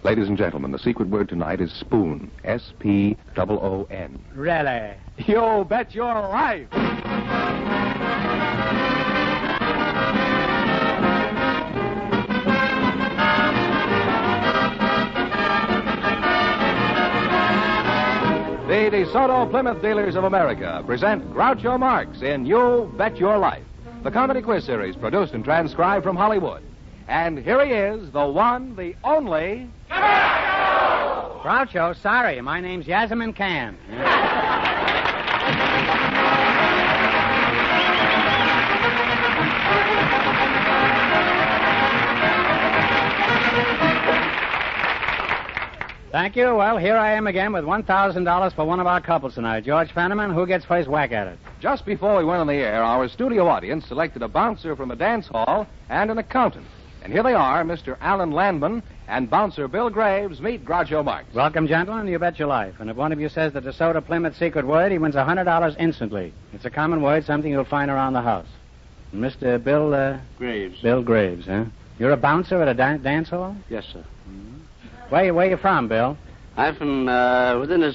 Ladies and gentlemen, the secret word tonight is spoon. S-P-O-O-N. Really? You bet your life. The DeSoto Plymouth Dealers of America present Groucho Marx in You Bet Your Life, the comedy quiz series produced and transcribed from Hollywood. And here he is, the one, the only... Groucho, sorry. My name's Yasamin Khan. Thank you. Well, here I am again with $1,000 for one of our couples tonight. George Fenneman, who gets first whack at it? Just before we went on the air, our studio audience selected a bouncer from a dance hall and an accountant. And here they are, Mr. Alan Landman and bouncer Bill Graves meet Groucho Marx. Welcome, gentlemen. You bet your life. And if one of you says the DeSoto Plymouth secret word, he wins $100 instantly. It's a common word, something you'll find around the house. Mr. Bill, Graves. Bill Graves, huh? You're a bouncer at a dance hall? Yes, sir. Where you from, Bill? I'm from within a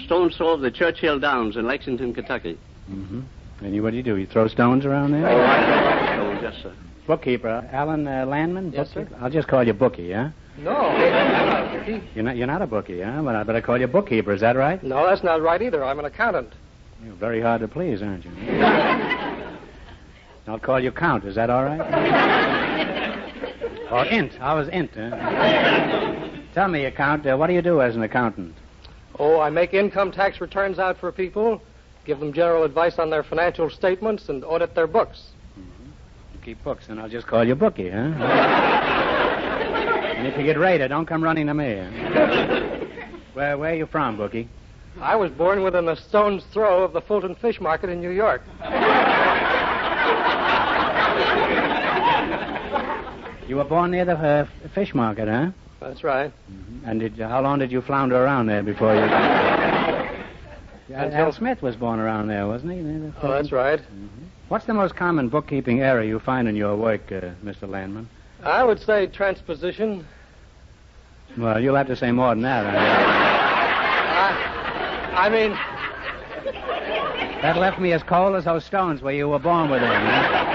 stone's throw of the Churchill Downs in Lexington, Kentucky. Mm-hmm. And what do? You throw stones around there? Oh, yes, sir. Bookkeeper, Alan Landman? Yes, sir. I'll just call you Bookie, huh? No, I'm not a bookie. You're not a bookie, huh? But I better call you bookkeeper, is that right? No, that's not right either. I'm an accountant. You're very hard to please, aren't you? I'll call you Count, is that all right? Or Int. I was Int, huh? Tell me, Count, what do you do as an accountant? Oh, I make income tax returns out for people, give them general advice on their financial statements, and audit their books. You keep books, then I'll just call you Bookie, huh? And if you get raided, don't come running to me. Huh? Where are you from, Bookie? I was born within a stone's throw of the Fulton Fish Market in New York. You were born near the fish market, huh? That's right. Mm-hmm. And how long did you flounder around there before you... Al Smith was born around there, wasn't he? Oh, that's right. Mm-hmm. What's the most common bookkeeping error you find in your work, Mr. Landman? I would say transposition. Well, you'll have to say more than that. I mean... That left me as cold as those stones where you were born with them. Huh?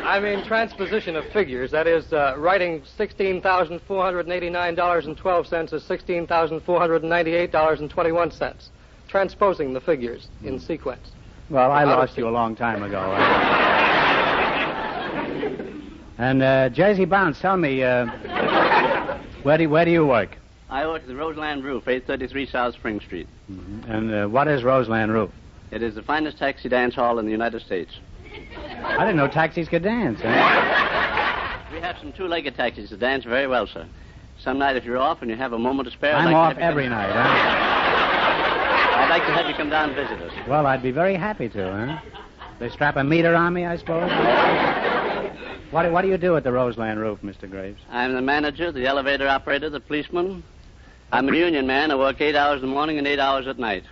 I mean transposition of figures. That is, writing $16,489.12 as $16,498.21. Transposing the figures in sequence. Well, I lost you a long time ago. And, Jersey Bounce, tell me, where do you work? I work at the Roseland Roof, 833 South Spring Street. Mm-hmm. And what is Roseland Roof? It is the finest taxi dance hall in the United States. I didn't know taxis could dance. Huh? We have some two-legged taxis that dance very well, sir. Some night, if you're off and you have a moment to spare... I'm off every night, huh? I'd like to have you come down and visit us. Well, I'd be very happy to, huh? They strap a meter on me, I suppose? What do you do at the Roseland Roof, Mr. Graves? I'm the manager, the elevator operator, the policeman. I'm a union man. I work 8 hours in the morning and 8 hours at night.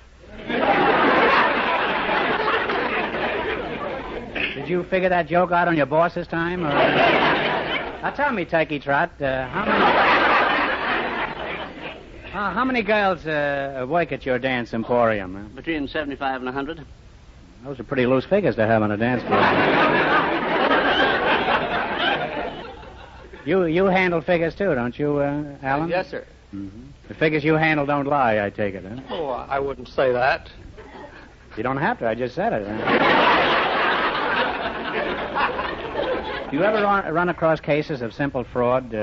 Did you figure that joke out on your boss this time? Or... Now tell me, Turkey Trot, how many girls work at your dance emporium? Huh? Between 75 and 100. Those are pretty loose figures to have on a dance floor. You handle figures too, don't you, Alan? Yes, sir. Mm-hmm. The figures you handle don't lie, I take it, huh? Oh, I wouldn't say that. You don't have to, I just said it. Huh? Do you ever run across cases of simple fraud?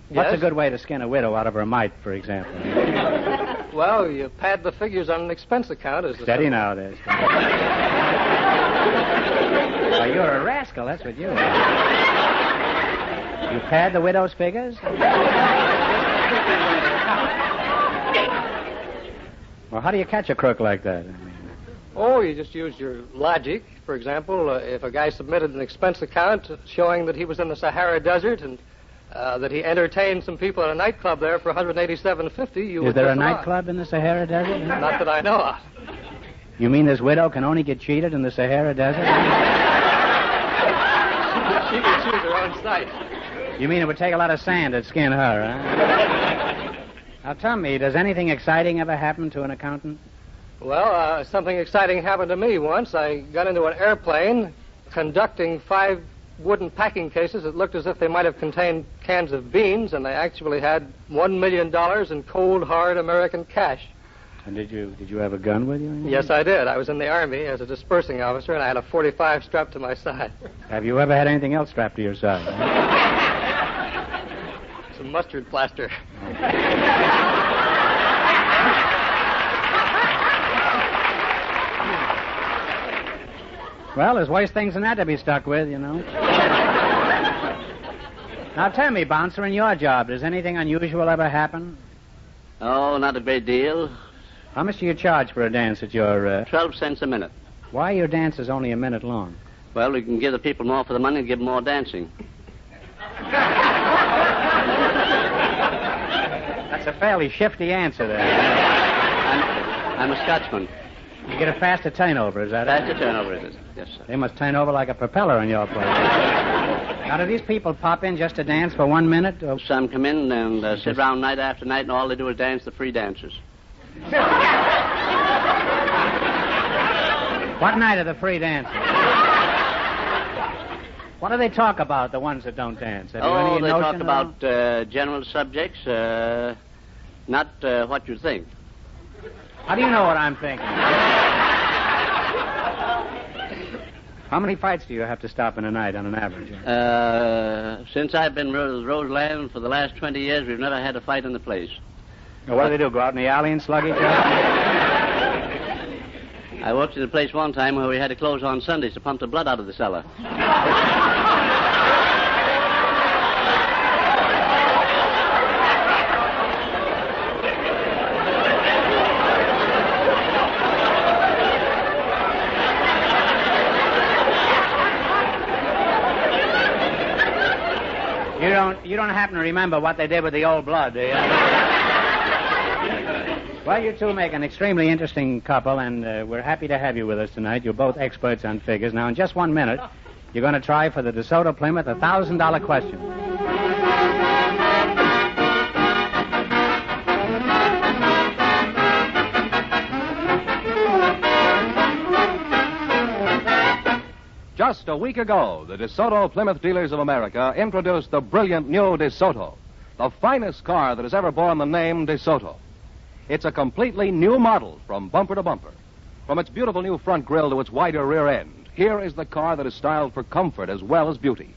What's a good way to skin a widow out of her mite, for example? Well, you pad the figures on an expense account. Steady now, there. Well, you're a rascal, that's what you are. You pad the widow's figures? Well, how do you catch a crook like that? Oh, you just use your logic. For example, if a guy submitted an expense account showing that he was in the Sahara Desert and that he entertained some people at a nightclub there for $187.50, you would... Is there a nightclub in the Sahara Desert? Not that I know of. You mean this widow can only get cheated in the Sahara Desert? She gets choose her own site. You mean it would take a lot of sand to skin her, huh? Now, tell me, does anything exciting ever happen to an accountant? Well, something exciting happened to me once. I got into an airplane conducting 5 wooden packing cases that looked as if they might have contained cans of beans, and they actually had $1 million in cold, hard American cash. And did you have a gun with you? Yes, I did. I was in the Army as a dispersing officer, and I had a .45 strapped to my side. Have you ever had anything else strapped to your side? Some mustard plaster. Well, there's worse things than that to be stuck with, you know. Now, tell me, Bouncer, in your job, does anything unusual ever happen? Oh, not a great deal. How much do you charge for a dance at your... 12 cents a minute. Why are your dances only a minute long? Well, we can give the people more for the money and give them more dancing. That's a fairly shifty answer there. I'm a Scotsman. You get a faster turnover, is that it? Faster turnover, is it? Yes, sir. They must turn over like a propeller in your place. Now, do these people pop in just to dance for 1 minute? Or... Some come in and sit around night after night, and all they do is dance the free dancers. What night are the free dances? What do they talk about, the ones that don't dance? Have you any they talk notion about general subjects, not what you think. How do you know what I'm thinking? How many fights do you have to stop in a night on an average? Since I've been with Roseland for the last 20 years, we've never had a fight in the place. Now, what do they do, go out in the alley and slug each other? I worked at a place one time where we had to close on Sundays to pump the blood out of the cellar. You don't happen to remember what they did with the old blood, do you? Well, you two make an extremely interesting couple, and we're happy to have you with us tonight. You're both experts on figures. Now, in just 1 minute, you're going to try for the DeSoto Plymouth $1,000 question. Just a week ago, the DeSoto Plymouth Dealers of America introduced the brilliant new DeSoto, the finest car that has ever borne the name DeSoto. It's a completely new model from bumper to bumper. From its beautiful new front grille to its wider rear end, here is the car that is styled for comfort as well as beauty.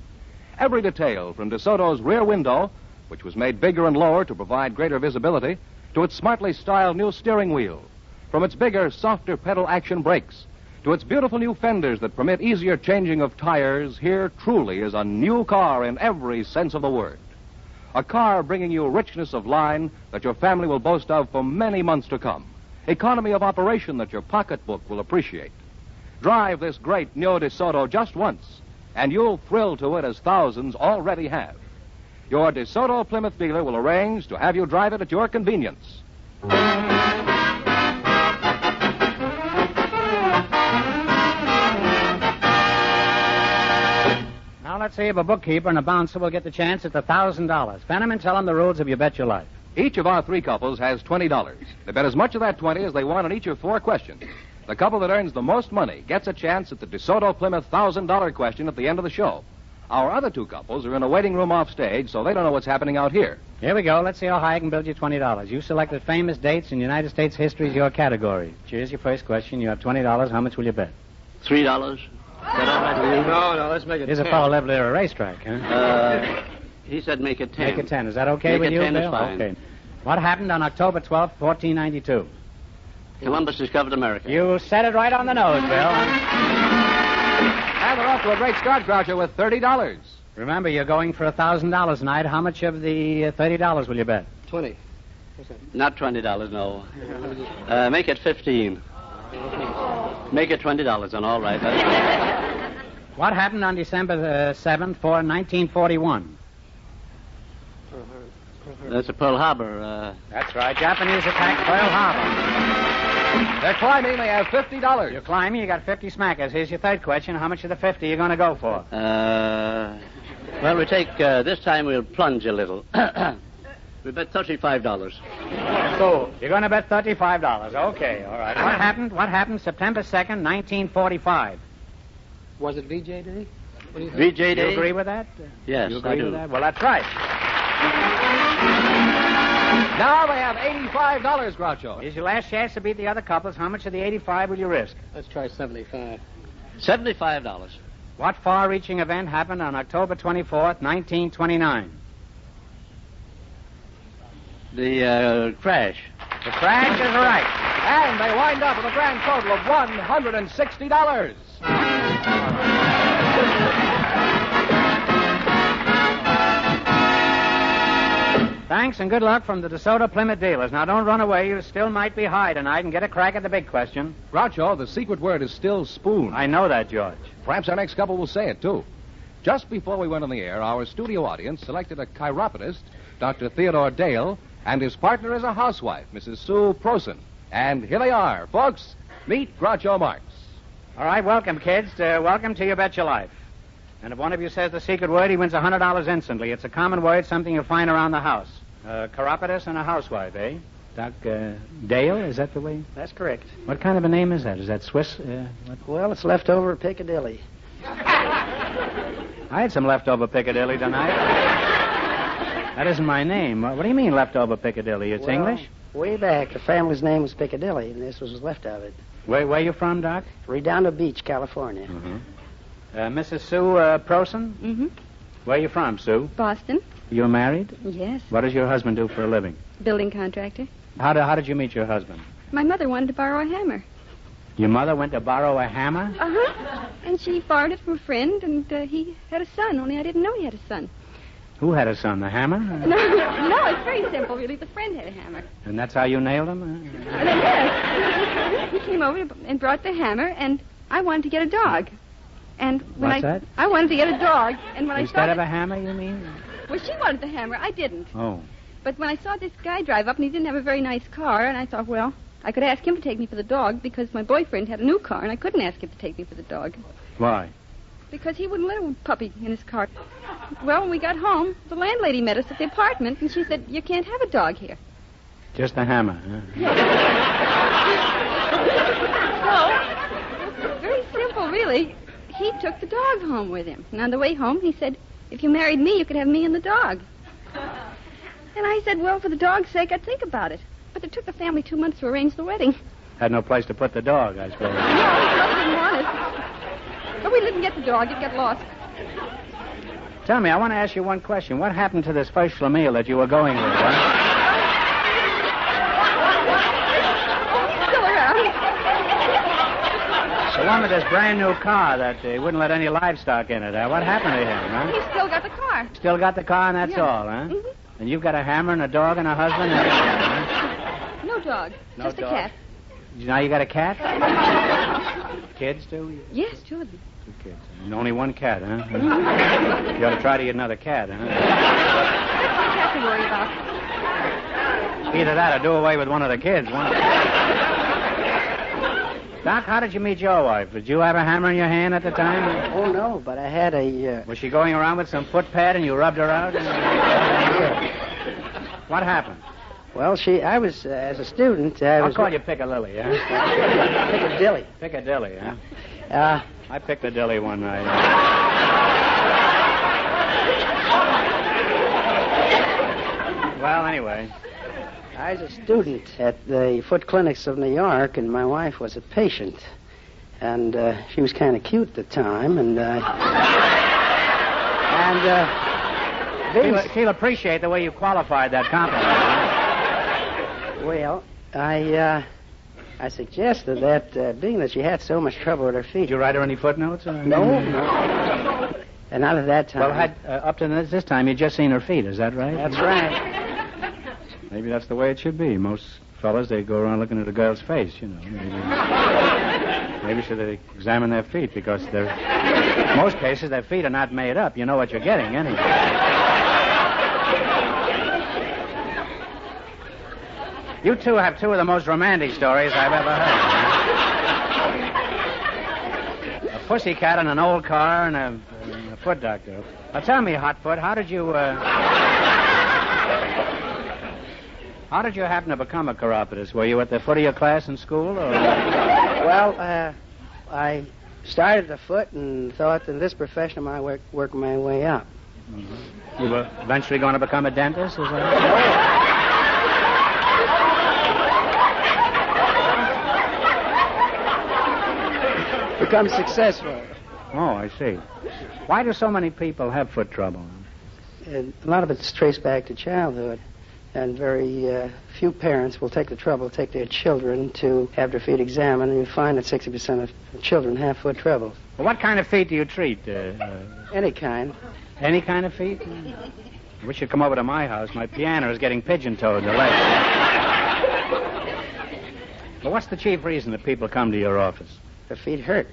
Every detail, from DeSoto's rear window, which was made bigger and lower to provide greater visibility, to its smartly styled new steering wheel, from its bigger, softer pedal action brakes, to its beautiful new fenders that permit easier changing of tires, here truly is a new car in every sense of the word. A car bringing you richness of line that your family will boast of for many months to come. Economy of operation that your pocketbook will appreciate. Drive this great new DeSoto just once, and you'll thrill to it as thousands already have. Your DeSoto Plymouth dealer will arrange to have you drive it at your convenience. Now, let's see if a bookkeeper and a bouncer will get the chance at the $1,000. Fenneman, tell them the rules of You Bet Your Life. Each of our three couples has $20. They bet as much of that 20 as they want on each of 4 questions. The couple that earns the most money gets a chance at the DeSoto Plymouth $1,000 question at the end of the show. Our other 2 couples are in a waiting room off stage, so they don't know what's happening out here. Here we go. Let's see how high I can build you $20. You selected famous dates in United States history as your category. Here's your first question. You have $20. How much will you bet? $3. Is that all right with you? No, let's make it Here's 10. a fellow lived at a racetrack, huh? He said make it 10. Make it 10. Is that okay Make with it you, 10 is Bill? fine. Okay. What happened on October 12th, 1492? Columbus discovered America. You said it right on the nose, Bill. And we're off to a great start, Groucho, with $30. Remember, you're going for $1,000 tonight. How much of the $30 will you bet? 20. Not $20, no. Make it 15. Make it $20, and all right. What happened on December 7th, 1941? That's a Pearl Harbor. That's right. Japanese attacked Pearl Harbor. They're climbing. They have $50. You're climbing. You got 50 smackers. Here's your third question. How much of the 50 are you going to go for? Well, this time we'll plunge a little. We bet $35. So, you're going to bet $35. Okay, all right. What happened September 2nd, 1945? Was it VJ Day? What do you think? VJ Do you Day? agree with that? Yes, You agree I do. with that? Well, that's right. Now they have $85, Groucho. Here's your last chance to beat the other couples. How much of the 85 will you risk? Let's try 75. $75. What far-reaching event happened on October 24th, 1929? The crash. The crash is right. And they wind up with a grand total of $160. Thanks and good luck from the DeSoto Plymouth dealers. Now, don't run away. You still might be high tonight and get a crack at the big question. Groucho, the secret word is still spoon. I know that, George. Perhaps our next couple will say it, too. Just before we went on the air, our studio audience selected a chiropodist, Dr. Theodore Dale, and his partner is a housewife, Mrs. Sue Prosen. And here they are, folks. Meet Groucho Marx. All right, welcome, kids. Welcome to You Bet Your Life. And if one of you says the secret word, he wins $100 instantly. It's a common word, something you'll find around the house. A chiropodist and a housewife, eh? Doc Dale, is that the way? That's correct. What kind of a name is that? Is that Swiss? Well, it's leftover Piccadilly. I had some leftover Piccadilly tonight. That isn't my name. What do you mean, leftover Piccadilly? It's Well, English? Way back, the family's name was Piccadilly, and this was left of it. Where you from, Doc? Redondo Beach, California. Mrs. Sue Prosen? Mm-hmm. Where you from, Sue? Boston. You married? Yes. What does your husband do for a living? Building contractor. How did you meet your husband? My mother wanted to borrow a hammer. Your mother went to borrow a hammer? Uh-huh. And she borrowed it from a friend, and he had a son, only I didn't know he had a son. Who had a son, the hammer? No, it's very simple, really. The friend had a hammer. And that's how you nailed him? And then, yes, he came over and brought the hammer, and I wanted to get a dog. And when What's that? I wanted to get a dog, and when Instead I of saw a hammer, you mean? Well, she wanted the hammer. I didn't. Oh. But when I saw this guy drive up, and he didn't have a very nice car, and I thought, well, I could ask him to take me for the dog because my boyfriend had a new car, and I couldn't ask him to take me for the dog Why? because he wouldn't let a puppy in his car. Well, when we got home, the landlady met us at the apartment, and she said, you can't have a dog here. Just a hammer, huh? So, very simple, really. He took the dog home with him. And on the way home, he said, if you married me, you could have me and the dog. And I said, well, for the dog's sake, I'd think about it. But it took the family 2 months to arrange the wedding. Had no place to put the dog, I suppose. No, his mother didn't want it. But we didn't get the dog. It got lost. Tell me, I want to ask you one question. What happened to this first Schlemiel that you were going with, huh? Still around. The one with this brand new car that wouldn't let any livestock in it. What happened to him, huh? He's still got the car. Still got the car and that's Yeah. all, huh? Mhm. And you've got a hammer and a dog and a husband and everything, huh? No dog. No Just dog. a cat. Now you got a cat? Kids, too? Yes, 2 of them. 2 kids. And only 1 cat, huh? You ought to try to get another cat, huh? That's the cat to worry about. Either that or do away with one of the kids. Doc, how did you meet your wife? Did you have a hammer in your hand at the time? Oh, no, but I had a... Was she going around with some foot pad and you rubbed her out? What happened? Well, I was, as a student, I I'll was... call you Piccadilly, huh? Piccadilly. Piccadilly, huh? Uh, I picked a dilly one night. Well, anyway. I was a student at the foot clinics of New York, and my wife was a patient. And she was kind of cute at the time, and She'll appreciate the way you qualified that compliment. well, I suggested that, being that she had so much trouble with her feet... Did you write her any footnotes? Or... No. And out of that time... Well, up to this time, you'd just seen her feet, is that right? That's right. Maybe that's the way it should be. Most fellas, they go around looking at a girl's face, you know. Maybe should they examine their feet, because in most cases, their feet are not made up. You know what you're getting, anyway. You two have 2 of the most romantic stories I've ever heard. A pussycat in an old car and a foot doctor. Now tell me, Hotfoot, how did you happen to become a chiropodist? Were you at the foot of your class in school, or? Well, I started at foot and thought in this profession I might work my way up. Mm-hmm. You were eventually going to become a dentist, is that? Become successful. Oh, I see. Why do so many people have foot trouble? And a lot of it's traced back to childhood, and very few parents will take the trouble to take their children to have their feet examined, and you find that 60% of children have foot trouble. Well, what kind of feet do you treat? Any kind. Any kind of feet? I wish you'd come over to my house. My piano is getting pigeon-toed the leg. Well, what's the chief reason that people come to your office? Their feet hurt.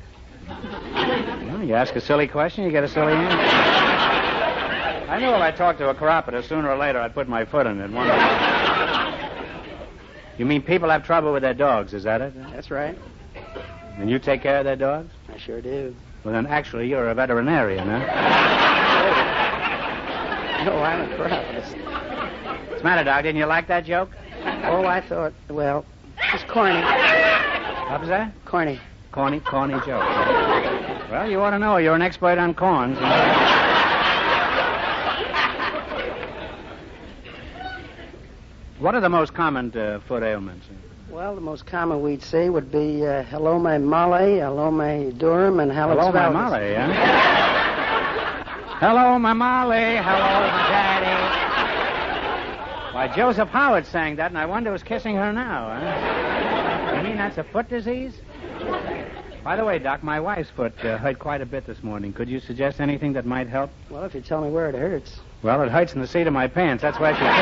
Well, you ask a silly question, you get a silly answer. I knew if I talked to a chiropodist, sooner or later I'd put my foot in it. You mean people have trouble with their dogs, is that it? That's right. And you take care of their dogs? I sure do. Well, then actually you're a veterinarian, huh? No, I'm a chiropodist. What's the matter, Doc? Didn't you like that joke? Oh, I thought, well, it's corny. What was that? Corny. Corny joke. Well, you ought to know. You're an expert on corns. What are the most common foot ailments? Well, the most common we'd say would be halome mole, halome durum, and hallux Hello, my valgus. Molly, huh? Hello, my Molly. Hello, my daddy. Why, Joseph Howard sang that, and I wonder who's kissing her now, huh? You mean that's a foot disease? By the way, Doc, my wife's foot hurt quite a bit this morning. Could you suggest anything that might help? Well, if you tell me where it hurts. Well, it hurts in the seat of my pants. That's why she's kicking.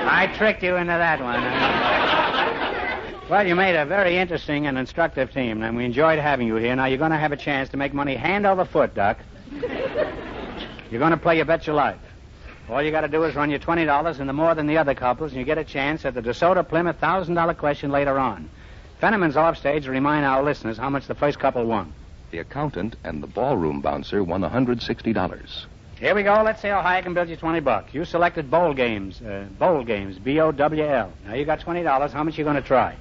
I tricked you into that one. Well, you made a very interesting and instructive team, and we enjoyed having you here. Now, you're going to have a chance to make money hand over foot, Doc. You're going to play You Bet Your Life. All you got to do is run your $20 into more than the other couples, and you get a chance at the DeSoto Plymouth $1,000 question later on. Fenneman's offstage to remind our listeners how much the first couple won. The accountant and the ballroom bouncer won $160. Here we go. Let's see how high I can build you $20. You selected bowl games, B-O-W-L. Now, you got $20. How much you going to try?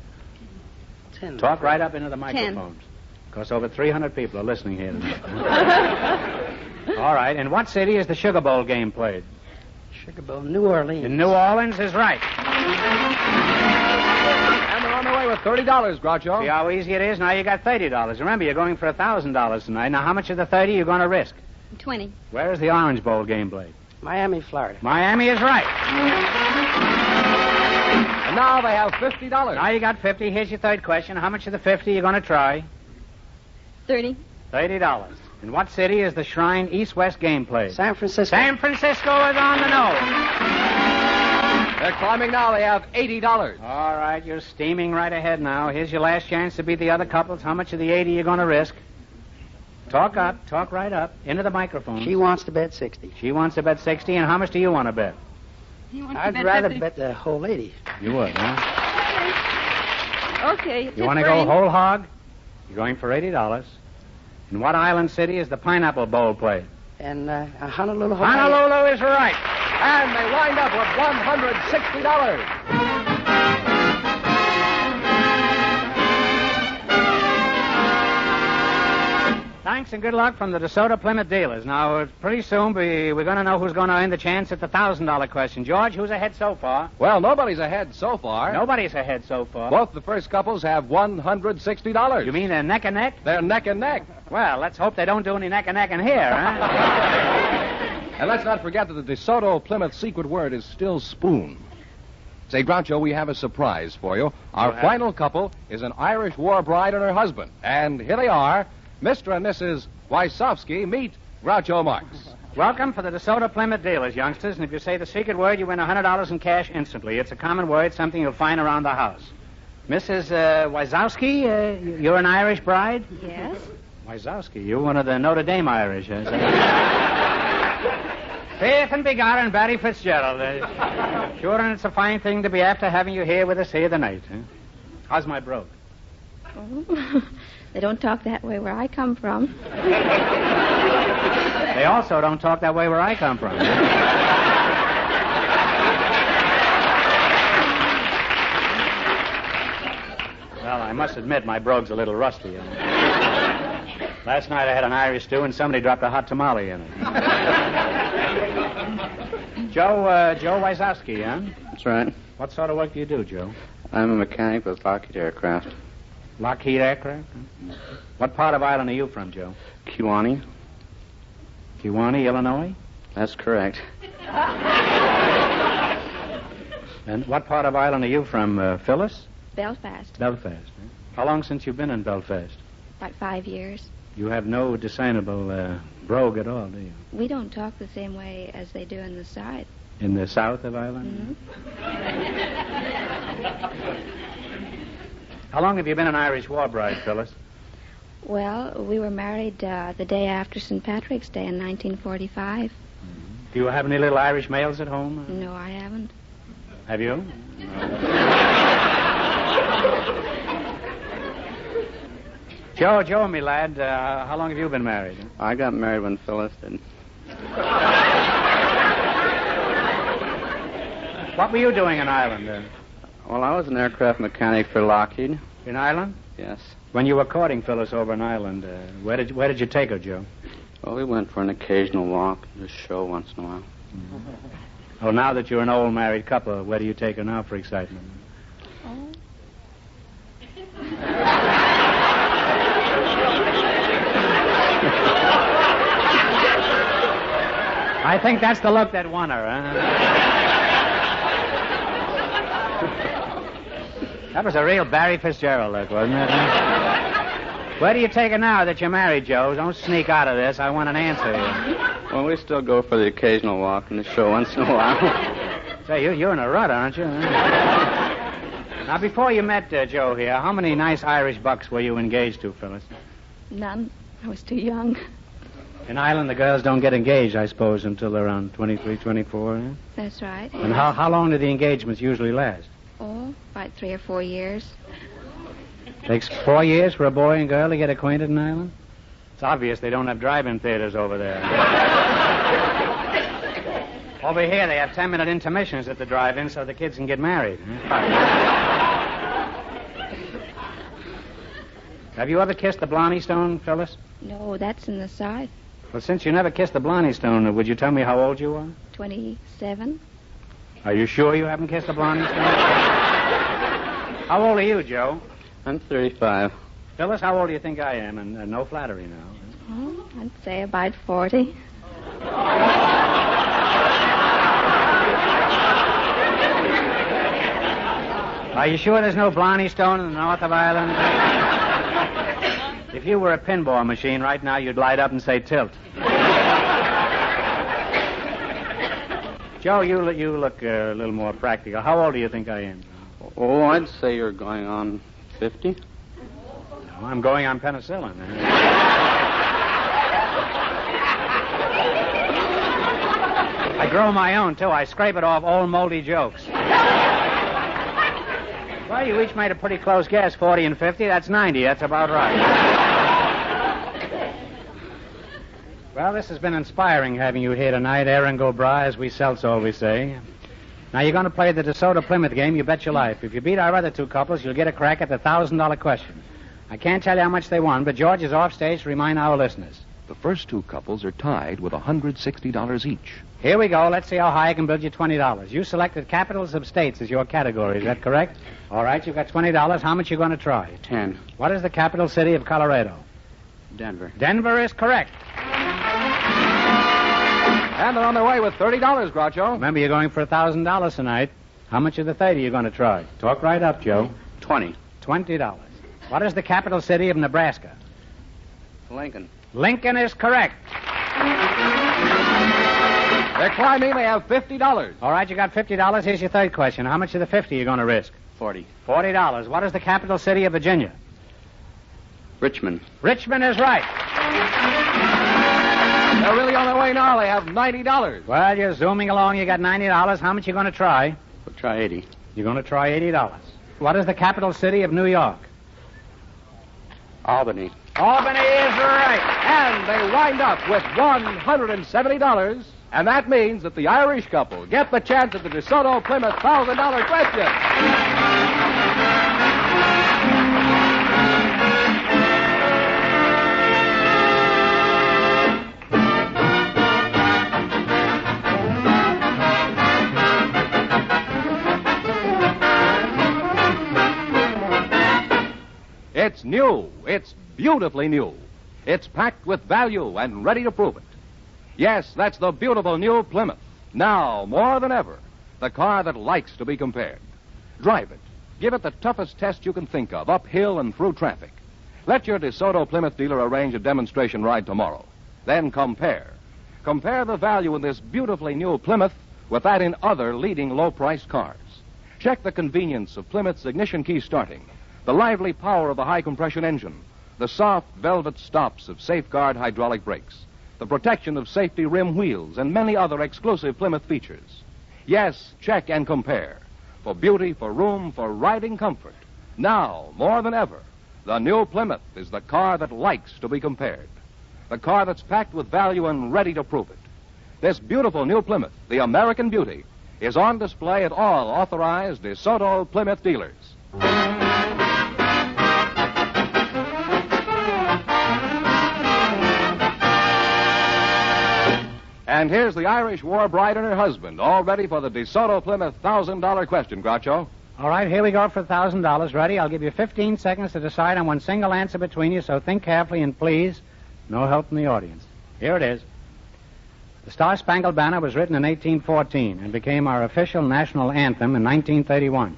10. Talk right up into the microphones. Because over 300 people are listening here tonight. All right. In what city is the Sugar Bowl game played? Sugar Bowl, New Orleans. In New Orleans is right. And they're on their way with $30, Groucho. See how easy it is? Now you got $30. Remember, you're going for $1,000 tonight. Now, how much of the 30 are you going to risk? 20. Where is the Orange Bowl game played? Miami, Florida. Miami is right. And now they have $50. Now you got 50. Here's your third question. How much of the 50 are you going to try? 30. $30. In what city is the Shrine East-West game played? San Francisco. San Francisco is on the nose. They're climbing now. They have $80. All right, you're steaming right ahead now. Here's your last chance to beat the other couples. How much of the 80 are you going to risk? Talk up. Talk right up. Into the microphone. She wants to bet 60. She wants to bet 60, and how much do you want to bet? I'd rather bet the whole 80. You would, huh? Okay. You want to go whole hog? You're going for $80. In what island city is the Pineapple Bowl played? And Honolulu, Hawaii. Honolulu is right. And they wind up with $160. Thanks and good luck from the DeSoto Plymouth dealers. Now, pretty soon we're going to know who's going to earn the chance at the $1,000 question. George, who's ahead so far? Well, nobody's ahead so far. Nobody's ahead so far. Both the first couples have $160. You mean they're neck and neck? They're neck and neck. Well, let's hope they don't do any neck and neck in here, huh? And let's not forget that the DeSoto Plymouth secret word is still spoon. Say, Groucho, we have a surprise for you. Our final couple is an Irish war bride and her husband. And here they are, Mr. and Mrs. Wysowski. Meet Groucho Marx. Welcome for the DeSoto Plymouth dealers, youngsters. And if you say the secret word, you win $100 in cash instantly. It's a common word, something you'll find around the house. Mrs. Wysowski, you're an Irish bride? Yes. Wysowski, you're one of the Notre Dame Irish. Faith and Begotten and Barry Fitzgerald. Sure, and it's a fine thing to be after having you here with us here tonight. Huh? How's my brogue? Oh. They don't talk that way where I come from. They also don't talk that way where I come from. Well, I must admit my brogue's a little rusty. Last night I had an Irish stew and somebody dropped a hot tamale in it. Joe Wysowski, huh? That's right. What sort of work do you do, Joe? I'm a mechanic with Lockheed Aircraft. Lockheed Aircraft? What part of Ireland are you from, Joe? Kewanee. Kewanee, Illinois? That's correct. And what part of Ireland are you from, Phyllis? Belfast. Belfast. Huh? How long since you've been in Belfast? About 5 years. You have no discernible brogue at all, do you? We don't talk the same way as they do in the South. In the south of Ireland? How long have you been an Irish war bride, Phyllis? Well, we were married the day after St. Patrick's Day in 1945. Do you have any little Irish males at home? No, I haven't. Have you? Joe, me lad, how long have you been married? I got married when Phyllis did. What were you doing in Ireland? Well, I was an aircraft mechanic for Lockheed. In Ireland? Yes. When you were courting Phyllis over in Ireland, where did you take her, Joe? Well, we went for an occasional walk, just show once in a while. Well, now that you're an old married couple, where do you take her now for excitement? Oh. I think that's the look that won her, huh? That was a real Barry Fitzgerald look, wasn't it? Where do you take her now that you're married, Joe? Don't sneak out of this. I want an answer here. Well, we still go for the occasional walk and the show once in a while. Say, you're in a rut, aren't you? Now, before you met Joe here, how many nice Irish bucks were you engaged to, Phyllis? None. I was too young. In Ireland, the girls don't get engaged, I suppose, until they're around 23, 24. Eh? That's right. And how long do the engagements usually last? Oh, about 3 or 4 years. Takes 4 years for a boy and girl to get acquainted in Ireland? It's obvious they don't have drive-in theaters over there. Over here, they have 10-minute intermissions at the drive-in so the kids can get married. Have you ever kissed the Blarney Stone, Phyllis? No, that's in the South. Well, since you never kissed the Blarney Stone, would you tell me how old you are? 27. Are you sure you haven't kissed the Blarney Stone? How old are you, Joe? I'm 35. Phyllis, how old do you think I am? And no flattery now. Oh, I'd say about 40. Are you sure there's no Blarney Stone in the north of Ireland? If you were a pinball machine right now, you'd light up and say tilt. Joe, you look a little more practical. How old do you think I am? Oh, I'd say you're going on 50. No, I'm going on penicillin. I grow my own, too. I scrape it off old moldy jokes. Well, you each made a pretty close guess, 40 and 50. That's 90. That's about right. Well, this has been inspiring having you here tonight, Aaron Gobra, as we Celts always say. Now, you're going to play the DeSoto Plymouth game, you bet your life. If you beat our other two couples, you'll get a crack at the $1,000 question. I can't tell you how much they won, but George is off stage to remind our listeners. The first two couples are tied with $160 each. Here we go. Let's see how high I can build you $20. You selected capitals of states as your category. Is that correct? All right, you've got $20. How much you going to try? 10. What is the capital city of Colorado? Denver. Denver is correct. And they're on their way with $30, Groucho. Remember, you're going for $1,000 tonight. How much of the 30 are you going to try? Talk right up, Joe. 20. $20. What is the capital city of Nebraska? Lincoln. Lincoln is correct. They're climbing. They have $50. All right, you got $50. Here's your third question. How much of the 50 are you going to risk? 40. $40. What is the capital city of Virginia? Richmond. Richmond is right. They're really on their way now. They have $90. Well, you're zooming along. You got $90. How much you going to try? We'll try 80. You're going to try $80. What is the capital city of New York? Albany. Albany is right. And they wind up with $170. And that means that the Irish couple get the chance at the DeSoto Plymouth $1,000 question. It's new. It's beautifully new. It's packed with value and ready to prove it. Yes, that's the beautiful new Plymouth. Now, more than ever, the car that likes to be compared. Drive it. Give it the toughest test you can think of, uphill and through traffic. Let your DeSoto Plymouth dealer arrange a demonstration ride tomorrow. Then compare. Compare the value in this beautifully new Plymouth with that in other leading low-priced cars. Check the convenience of Plymouth's ignition key starting, the lively power of the high-compression engine, the soft velvet stops of Safeguard hydraulic brakes, the protection of safety rim wheels, and many other exclusive Plymouth features. Yes, check and compare. For beauty, for room, for riding comfort. Now, more than ever, the new Plymouth is the car that likes to be compared. The car that's packed with value and ready to prove it. This beautiful new Plymouth, the American beauty, is on display at all authorized DeSoto Plymouth dealers. And here's the Irish war bride and her husband, all ready for the DeSoto Plymouth $1,000 question, Groucho. All right, here we go for $1,000. Ready? I'll give you 15 seconds to decide on one single answer between you, so think carefully and please, no help from the audience. Here it is. The Star-Spangled Banner was written in 1814 and became our official national anthem in 1931.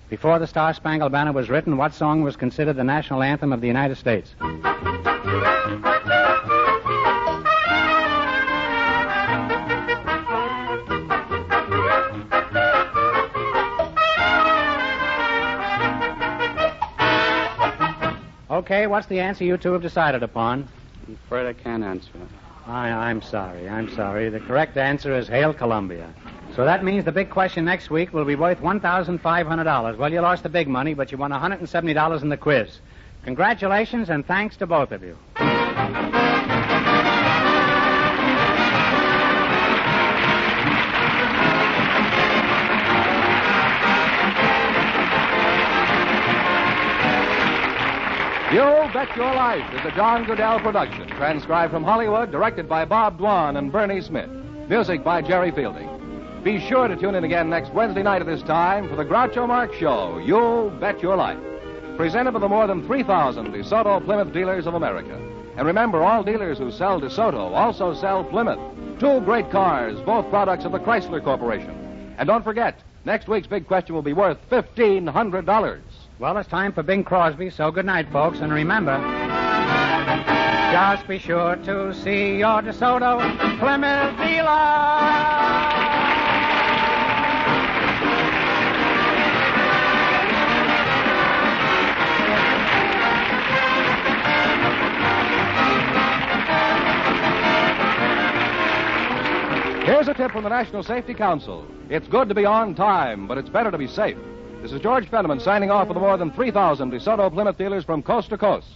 Before the Star-Spangled Banner was written, what song was considered the national anthem of the United States? Okay, what's the answer you two have decided upon? I'm afraid I can't answer it. I'm sorry. The correct answer is Hail Columbia. So that means the big question next week will be worth $1,500. Well, you lost the big money, but you won $170 in the quiz. Congratulations and thanks to both of you. You Bet Your Life is a John Goodell production, transcribed from Hollywood, directed by Bob Dwan and Bernie Smith. Music by Jerry Fielding. Be sure to tune in again next Wednesday night at this time for the Groucho Marx Show, You Bet Your Life. Presented by the more than 3,000 DeSoto Plymouth dealers of America. And remember, all dealers who sell DeSoto also sell Plymouth. Two great cars, both products of the Chrysler Corporation. And don't forget, next week's big question will be worth $1,500. Well, it's time for Bing Crosby, so good night, folks. And remember, just be sure to see your DeSoto Plymouth dealer. Here's a tip from the National Safety Council. It's good to be on time, but it's better to be safe. This is George Fenneman signing off for the more than 3,000 DeSoto Plymouth dealers from coast to coast.